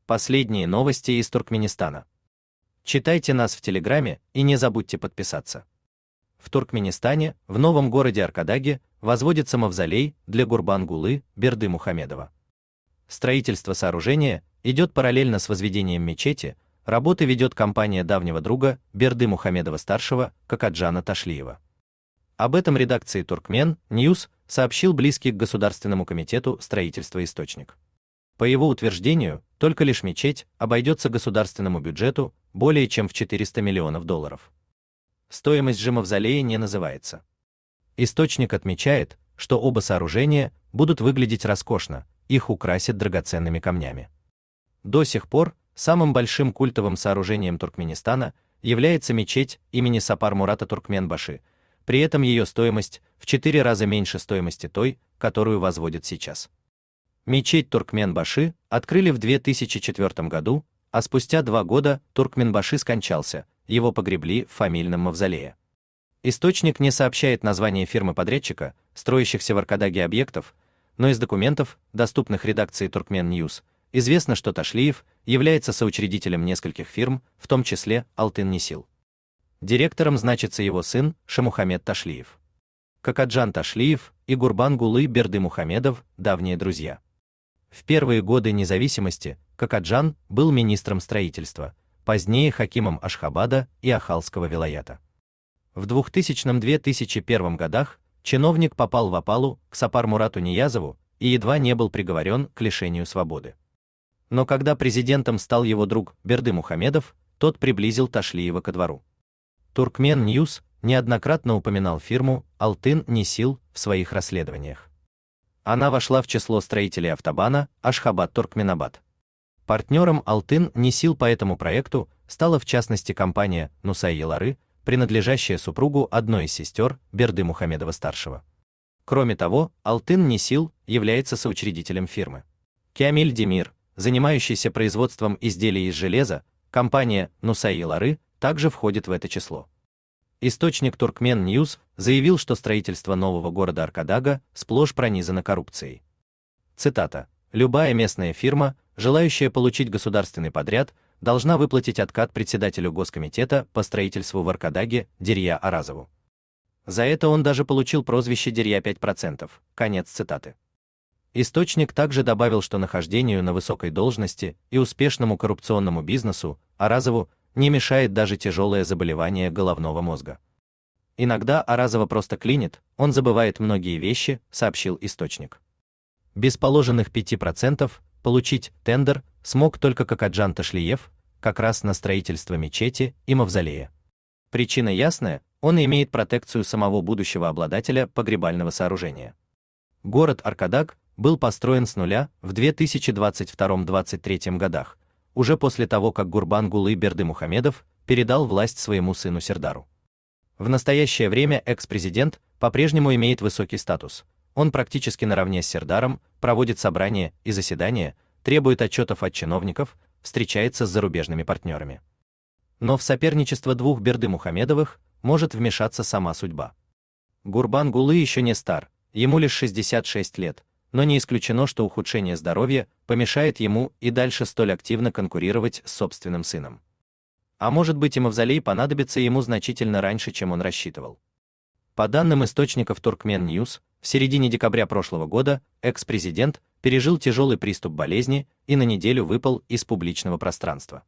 Последние новости из Туркменистана. Читайте нас в Телеграме и не забудьте подписаться. В Туркменистане, в новом городе Аркадаге, возводится мавзолей для Гурбангулы Бердымухамедова. Строительство сооружения идет параллельно с возведением мечети, работы ведет компания давнего друга Бердымухамедова-старшего Кокаджана Ташлиева. Об этом редакции Туркмен Ньюс сообщил близкий к Государственному комитету строительства источник. По его утверждению, только лишь мечеть обойдется государственному бюджету более чем в $400 миллионов. Стоимость же мавзолея не называется. Источник отмечает, что оба сооружения будут выглядеть роскошно, их украсят драгоценными камнями. До сих пор самым большим культовым сооружением Туркменистана является мечеть имени Сапар Мурата Туркменбаши, при этом ее стоимость в 4 раза меньше стоимости той, которую возводят сейчас. Мечеть Туркменбаши открыли в 2004 году, а спустя 2 года Туркменбаши скончался, его погребли в фамильном мавзолее. Источник не сообщает название фирмы-подрядчика, строящихся в Аркадаге объектов, но из документов, доступных редакции Туркмен Ньюс, известно, что Ташлиев является соучредителем нескольких фирм, в том числе Алтын Несил. Директором значится его сын Шамухамед Ташлиев. Кокаджан Ташлиев и Гурбангулы Бердымухамедов – давние друзья. В первые годы независимости Кокаджан был министром строительства, позднее хакимом Ашхабада и Ахалского вилаята. В 2000-2001 годах чиновник попал в опалу к Сапар Мурату Ниязову и едва не был приговорен к лишению свободы. Но когда президентом стал его друг Бердымухамедов, тот приблизил Ташлиева ко двору. Туркмен Ньюс неоднократно упоминал фирму Алтын Несил в своих расследованиях. Она вошла в число строителей автобана Ашхабад-Туркменабад. Партнером Алтын Несил по этому проекту стала в частности компания Нусай-Елары, принадлежащая супругу одной из сестер Бердымухамедова-старшего. Кроме того, Алтын Несил является соучредителем фирмы. Киамиль Демир, занимающийся производством изделий из железа, компания Нусай-Елары также входит в это число. Источник Туркмен Ньюс заявил, что строительство нового города Аркадага сплошь пронизано коррупцией. Цитата: «Любая местная фирма, желающая получить государственный подряд, должна выплатить откат председателю Госкомитета по строительству в Аркадаге Дерья Аразову. За это он даже получил прозвище Дерья 5%. Конец цитаты. Источник также добавил, что нахождению на высокой должности и успешному коррупционному бизнесу Аразову не мешает даже тяжелое заболевание головного мозга. Иногда Аразова просто клинит, он забывает многие вещи, сообщил источник. Без положенных 5% получить тендер смог только Кокаджан Ташлиев, как раз на строительство мечети и мавзолея. Причина ясная, он имеет протекцию самого будущего обладателя погребального сооружения. Город Аркадаг был построен с нуля в 2022-2023 годах, уже после того, как Гурбангулы Бердымухамедов передал власть своему сыну Сердару. В настоящее время экс-президент по-прежнему имеет высокий статус. Он практически наравне с Сердаром проводит собрания и заседания, требует отчетов от чиновников, встречается с зарубежными партнерами. Но в соперничество двух Бердымухамедовых может вмешаться сама судьба. Гурбангулы еще не стар, ему лишь 66 лет, но не исключено, что ухудшение здоровья помешает ему и дальше столь активно конкурировать с собственным сыном. А может быть, и мавзолей понадобится ему значительно раньше, чем он рассчитывал. По данным источников Туркмен Ньюс, в середине декабря прошлого года экс-президент пережил тяжелый приступ болезни и на неделю выпал из публичного пространства.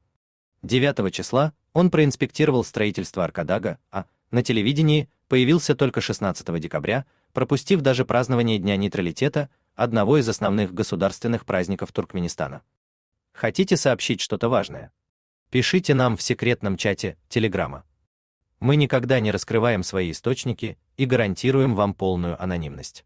9 числа он проинспектировал строительство Аркадага, а на телевидении появился только 16 декабря, пропустив даже празднование Дня нейтралитета, одного из основных государственных праздников Туркменистана. Хотите сообщить что-то важное? Пишите нам в секретном чате Телеграма. Мы никогда не раскрываем свои источники и гарантируем вам полную анонимность.